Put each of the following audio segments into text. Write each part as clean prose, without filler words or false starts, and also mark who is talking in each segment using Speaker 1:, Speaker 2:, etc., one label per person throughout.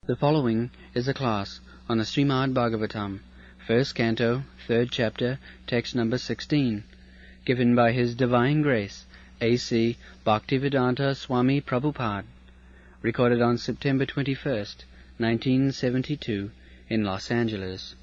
Speaker 1: The following is a class on the Srimad Bhagavatam, first canto, third chapter, text number 16, given by His Divine Grace, A.C. Bhaktivedanta Swami Prabhupada, recorded on September 21st, 1972, in Los Angeles.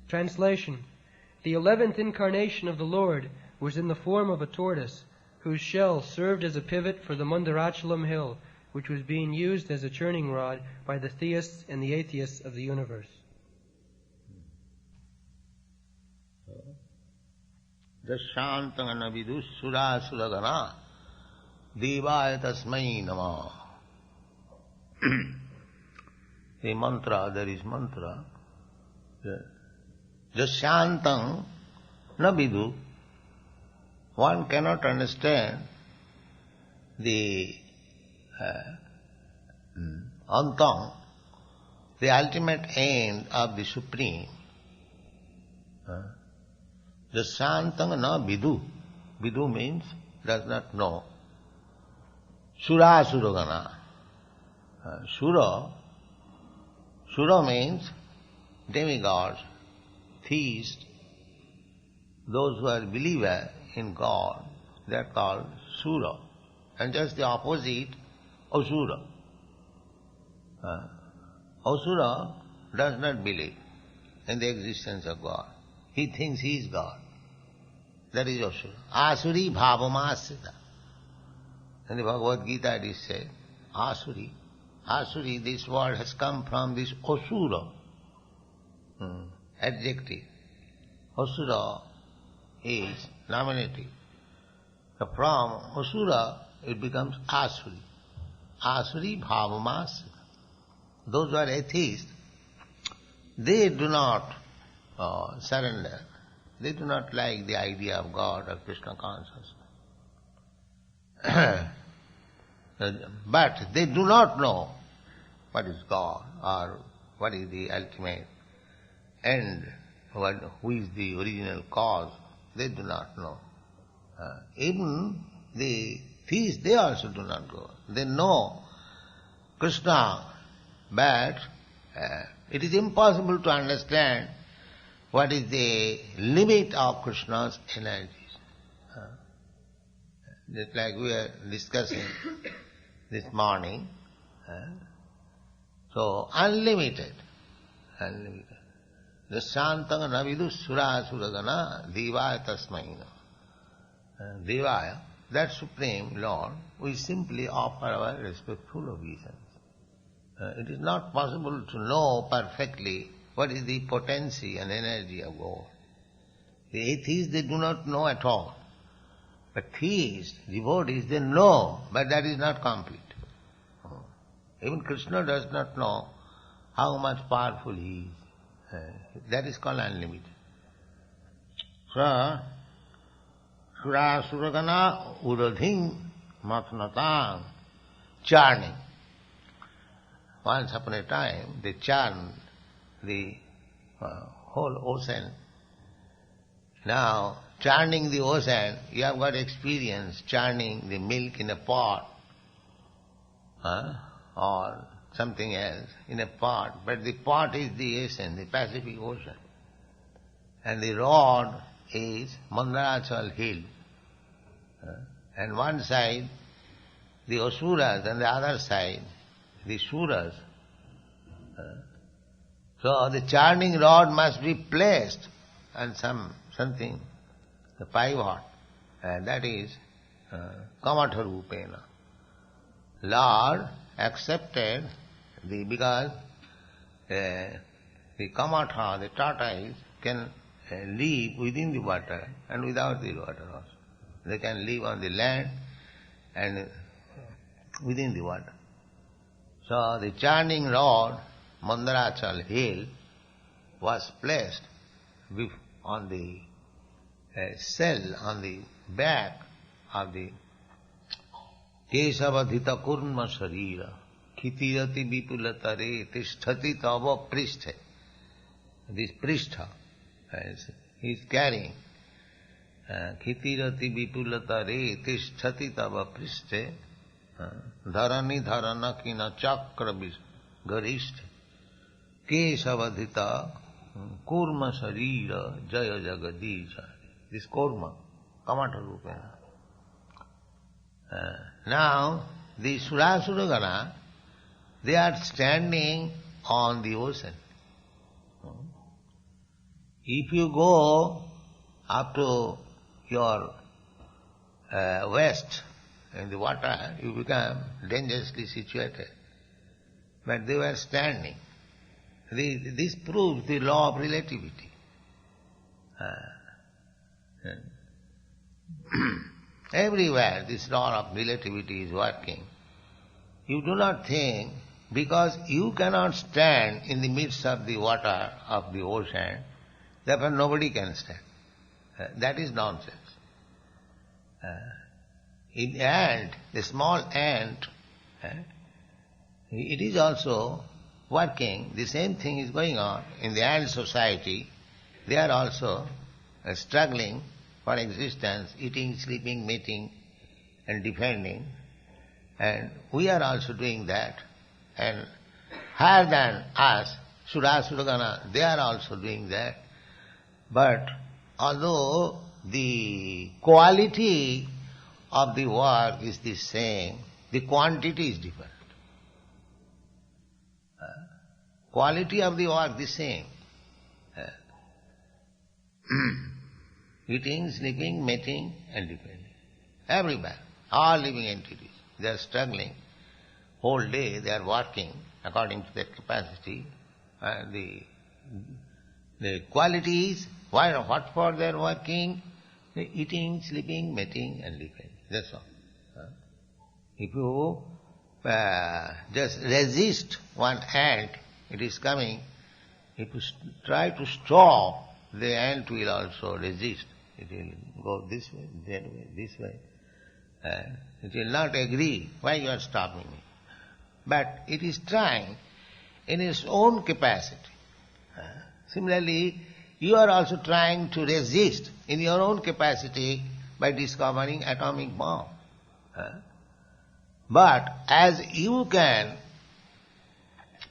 Speaker 2: Translation. The 11th incarnation of the Lord was in the form of a tortoise, whose shell served as a pivot for the Mandarachalam hill, which was being used as a churning rod by the theists and the atheists of the universe.
Speaker 3: Dasyantangana vidus sura suragana devaya tasmai nama. A mantra, there is mantra. Dasyantang na vidu. One cannot understand the antang, the ultimate end of the Supreme. The Santang na vidu. Vidu means does not know. Sura suragana. Sura means demigods, theists, those who are believer in God, they are called Sura. And just the opposite, Asura. Asura does not believe in the existence of God. He thinks he is God. That is Asura. Asuri bhavamasita. In the Bhagavad Gita it is said, Asuri. Asuri, this word has come from this Asura adjective. Asura is nominative. So from Asura it becomes Asuri. Asuri bhavamasita. Those who are atheists, they do not surrender. They do not like the idea of God or Krishna consciousness. But they do not know what is God or what is the ultimate end, who is the original cause. They do not know. Even the theists, they also do not go. They know Krishna, but it is impossible to understand what is the limit of Krishna's energies. Just like we are discussing this morning. So, unlimited. The Santanga navidu sura suragana devaya tasmaina. Devaya, that Supreme Lord, we simply offer our respectful obeisance. It is not possible to know perfectly what is the potency and energy of God. The atheists, they do not know at all. But theists, devotees, they know, but that is not complete. Even Krishna does not know how much powerful he is. That is called unlimited. So, Sura suragana uradhing matnatang, churning. Once upon a time, they churned the whole ocean. Now, churning the ocean, you have got experience churning the milk in a pot or something else in a pot. But the pot is the ocean, the Pacific Ocean. And the rod is Mandarachal hill. And one side, the Asuras, and the other side, the Suras. So the churning rod must be placed on something, the pivot, and that is Kamatha Rupena. Lord accepted because the Kamatha, the tortoise, can live within the water and without the water also. They can live on the land and within the water. So the churning rod, Mandarachal hill, was placed on the cell, on the back of the Kesavadhita kurma sharira, khitirati vipulatare tisthati tava prishthe. This prishtha, he is carrying khitirati vipulatare tisthati tava prishthe dharani dharana kina chakra garishta, kesavadhita, kurma sarira, jaya jagadisha. This kurma, kamata rupena. Now, the Surasura-gana, they are standing on the ocean. If you go up to your west in the water, you become dangerously situated. But they were standing. This proves the law of relativity. Everywhere this law of relativity is working. You do not think, because you cannot stand in the midst of the water of the ocean, therefore nobody can stand. That is nonsense. In the ant, the small ant, it is also working. The same thing is going on in the ant society. They are also struggling for existence, eating, sleeping, mating, and defending. And we are also doing that. And higher than us, Surasura-gana, they are also doing that. But although the quality of the work is the same, the quantity is different. Quality of the work the same. Eating, sleeping, mating, and defending. Everywhere, all living entities, they are struggling. Whole day they are working according to their capacity. The quality is, what for they are working? Eating, sleeping, mating, and defending. That's all. If you just resist one ant, it is coming. If you try to stop, the ant will also resist. It will go this way, that way, this way. It will not agree. Why you are stopping me? But it is trying in its own capacity. Similarly, you are also trying to resist in your own capacity by discovering atomic bomb. But as you can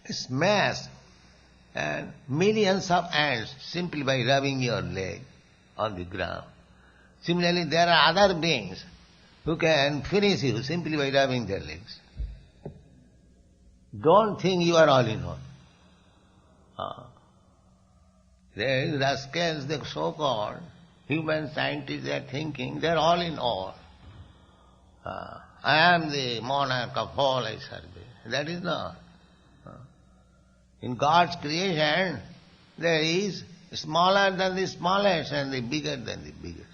Speaker 3: smash millions of ants simply by rubbing your leg on the ground, similarly there are other beings who can finish you simply by rubbing their legs. Don't think you are all in all. There is rascals, the so-called human scientists, they are thinking they are all in all. I am the monarch of all, I serve. That is not. In God's creation, there is smaller than the smallest and the bigger than the biggest.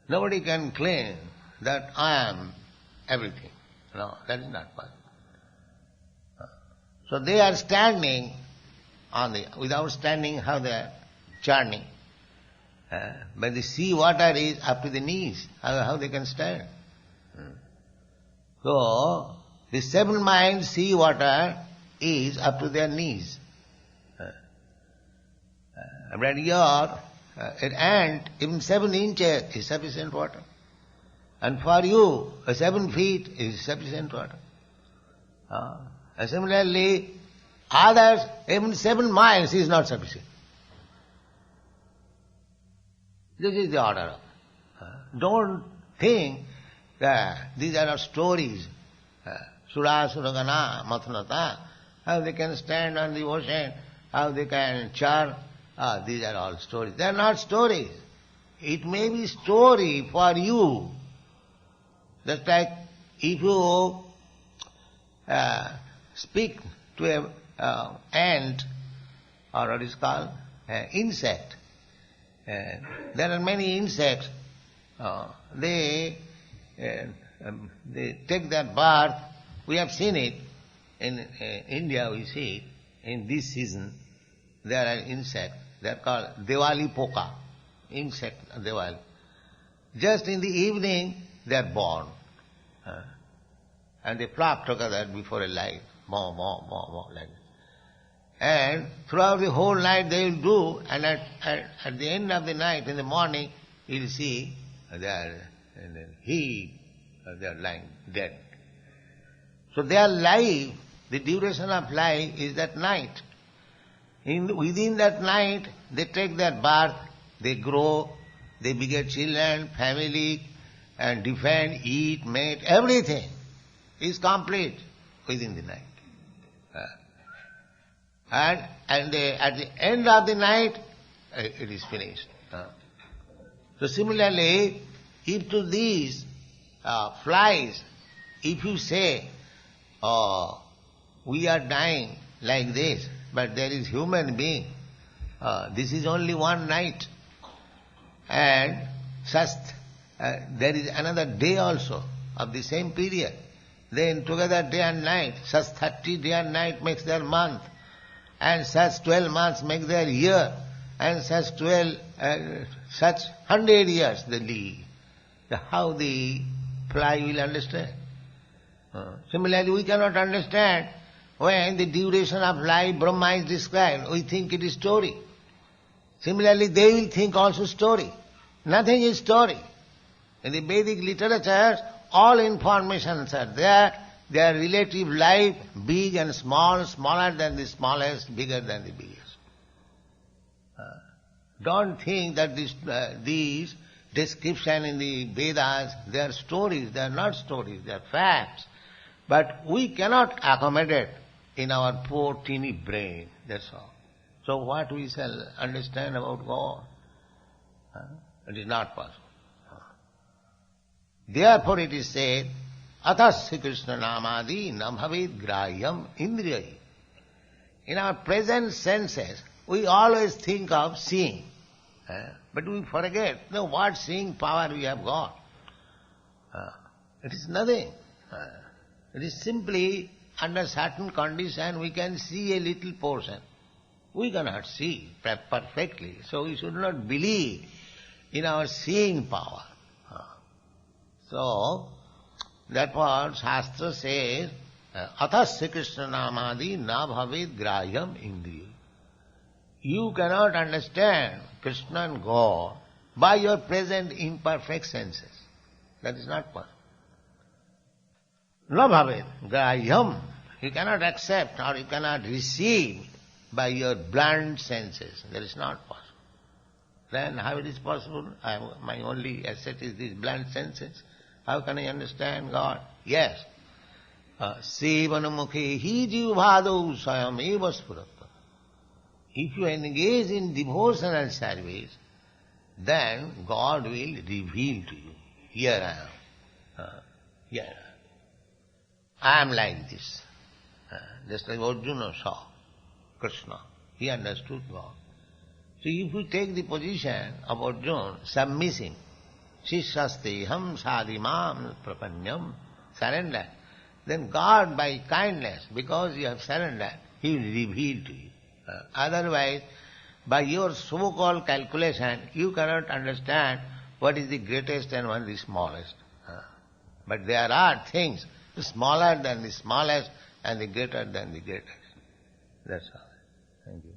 Speaker 3: Nobody can claim that I am everything. No, that is not possible. So they are standing on the, without standing, how they are churning. But the sea water is up to the knees. How they can stand? So, the 7 miles sea water is up to their knees. But here, an ant, even 7 inches is sufficient water. And for you, 7 feet is sufficient water. And similarly, others, even 7 miles is not sufficient. This is the order. Don't think that these are stories. Sura, Suragana, Mathanata, how they can stand on the ocean, how they can char. These are all stories. They are not stories. It may be story for you. Just like if you speak to an ant, or what is called insect. There are many insects. They take their birth. We have seen it in India. We see it in this season. There are insects. They are called Diwali poka. Insect Diwali. Just in the evening they are born, and they flock together before a light. More, like that. And throughout the whole night they will do, and at the end of the night, in the morning, you will see they are in a heap, they are lying dead. So they are live The duration of life is that night. Within that night, they take their birth, they grow, they beget children, family, and defend, eat, mate, everything is complete within the night. And at the end of the night, it is finished. So similarly, if to these flies, if you say, oh, we are dying like this, but there is human being, this is only one night, and such there is another day also of the same period. Then together day and night, such 30 day and night makes their month, and such 12 months make their year, and such 100 years they live. How the fly will understand? Similarly, we cannot understand when the duration of life Brahma is described. We think it is story. Similarly, they will think also story. Nothing is story. In the Vedic literatures, all informations are there. Their relative life, big and small, smaller than the smallest, bigger than the biggest. Don't think that these descriptions in the Vedas, they are stories. They are not stories, they are facts. But we cannot accommodate in our poor teeny brain, that's all. So what we shall understand about God? It is not possible. Therefore it is said, Atasya Krishna Namadi na bhavet grahyam indriyai. In our present senses, we always think of seeing. But we forget what seeing power we have got. It is nothing. It is simply under certain condition we can see a little portion. We cannot see perfectly, so we should not believe in our seeing power. So, that what Shastra says, Atasya Krishna Namadi na bhavet grahyam indriya. You cannot understand Krishna and God by your present imperfect senses. That is not possible. Na bhavet grahyam. You cannot accept or you cannot receive by your blunt senses. That is not possible. Then how it is possible? My only asset is these blunt senses. How can I understand God? Yes. Sevanamukhe hi jivbhadau sayam eva spurata. If you engage in devotional service, then God will reveal to you. Here I am. Here I am like this. Just like Arjuna saw Krishna. He understood God. So if you take the position of Arjuna, submissive, Shishasteham sadimam prapanyam, surrender, then God by kindness, because you have surrendered, He will reveal to you. Otherwise, by your so-called calculation, you cannot understand what is the greatest and what is the smallest. But there are things smaller than the smallest and the greater than the greatest. That's all. Thank you.